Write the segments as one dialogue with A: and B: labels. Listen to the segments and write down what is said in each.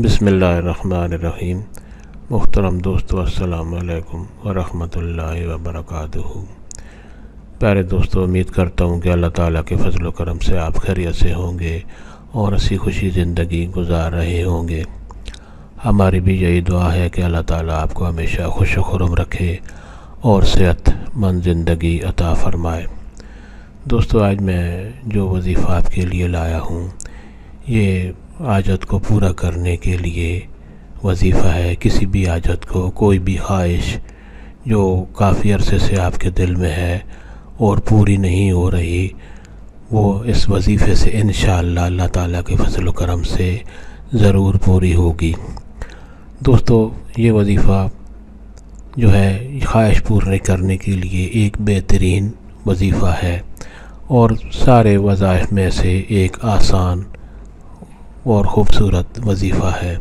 A: بسم اللہ الرحمن الرحیم۔ محترم دوستو، السلام علیکم ورحمۃ اللہ وبرکاتہ۔ پیارے دوستو، امید کرتا ہوں کہ اللہ تعالیٰ کے فضل و کرم سے آپ خیریت سے ہوں گے اور ہنسی خوشی زندگی گزار رہے ہوں گے۔ ہماری بھی یہی دعا ہے کہ اللہ تعالیٰ آپ کو ہمیشہ خوش و خرم رکھے اور صحت مند زندگی عطا فرمائے۔ دوستو، آج میں جو وظیفہ آپ کے لیے لایا ہوں یہ حاجت کو پورا کرنے کے لیے وظیفہ ہے۔ کسی بھی حاجت کو، کوئی بھی خواہش جو کافی عرصے سے آپ کے دل میں ہے اور پوری نہیں ہو رہی، وہ اس وظیفے سے انشاءاللہ اللہ تعالیٰ کے فضل و کرم سے ضرور پوری ہوگی۔ دوستو، یہ وظیفہ جو ہے خواہش پورے کرنے کے لیے ایک بہترین وظیفہ ہے اور سارے وظائف میں سے ایک آسان اور خوبصورت وظیفہ ہے۔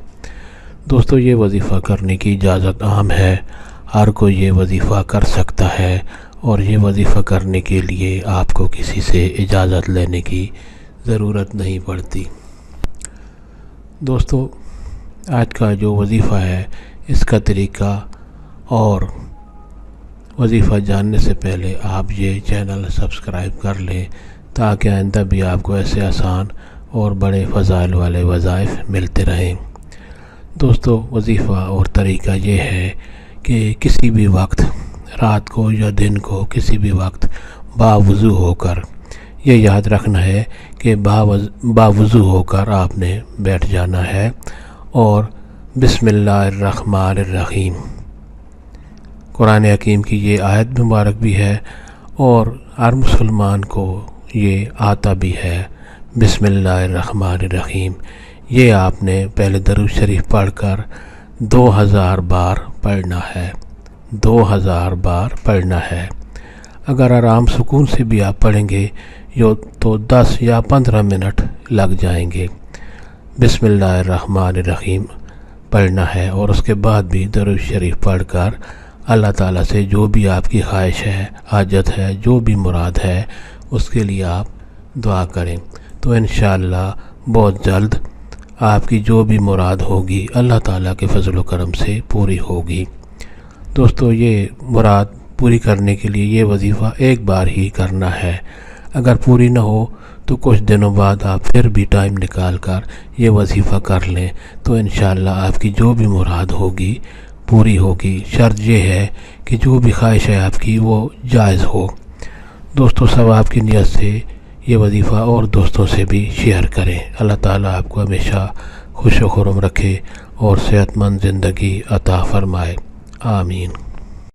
A: دوستو، یہ وظیفہ کرنے کی اجازت عام ہے، ہر کوئی یہ وظیفہ کر سکتا ہے اور یہ وظیفہ کرنے کے لیے آپ کو کسی سے اجازت لینے کی ضرورت نہیں پڑتی۔ دوستو، آج کا جو وظیفہ ہے اس کا طریقہ اور وظیفہ جاننے سے پہلے آپ یہ چینل سبسکرائب کر لیں تاکہ آئندہ بھی آپ کو ایسے آسان اور بڑے فضائل والے وظائف ملتے رہیں۔ دوستو، وظیفہ اور طریقہ یہ ہے کہ کسی بھی وقت، رات کو یا دن کو، کسی بھی وقت باوضو ہو کر، یہ یاد رکھنا ہے کہ باوضو ہو کر آپ نے بیٹھ جانا ہے اور بسم اللہ الرحمن الرحیم قرآن حکیم کی یہ آیت مبارک بھی ہے اور ہر مسلمان کو یہ آتا بھی ہے۔ بسم اللہ الرحمن الرحیم یہ آپ نے پہلے درود شریف پڑھ کر 2000 بار پڑھنا ہے، 2000 بار پڑھنا ہے۔ اگر آرام سکون سے بھی آپ پڑھیں گے تو 10 یا 15 منٹ لگ جائیں گے۔ بسم اللہ الرحمن الرحیم پڑھنا ہے اور اس کے بعد بھی درود شریف پڑھ کر اللہ تعالیٰ سے جو بھی آپ کی خواہش ہے، حاجت ہے، جو بھی مراد ہے، اس کے لیے آپ دعا کریں تو انشاءاللہ بہت جلد آپ کی جو بھی مراد ہوگی اللہ تعالیٰ کے فضل و کرم سے پوری ہوگی۔ دوستو، یہ مراد پوری کرنے کے لیے یہ وظیفہ ایک بار ہی کرنا ہے۔ اگر پوری نہ ہو تو کچھ دنوں بعد آپ پھر بھی ٹائم نکال کر یہ وظیفہ کر لیں تو انشاءاللہ آپ کی جو بھی مراد ہوگی پوری ہوگی۔ شرط یہ ہے کہ جو بھی خواہش ہے آپ کی وہ جائز ہو۔ دوستو، ثواب کی نیت سے یہ وظیفہ اور دوستوں سے بھی شیئر کریں۔ اللہ تعالیٰ آپ کو ہمیشہ خوش و خرم رکھے اور صحت مند زندگی عطا فرمائے۔ آمین۔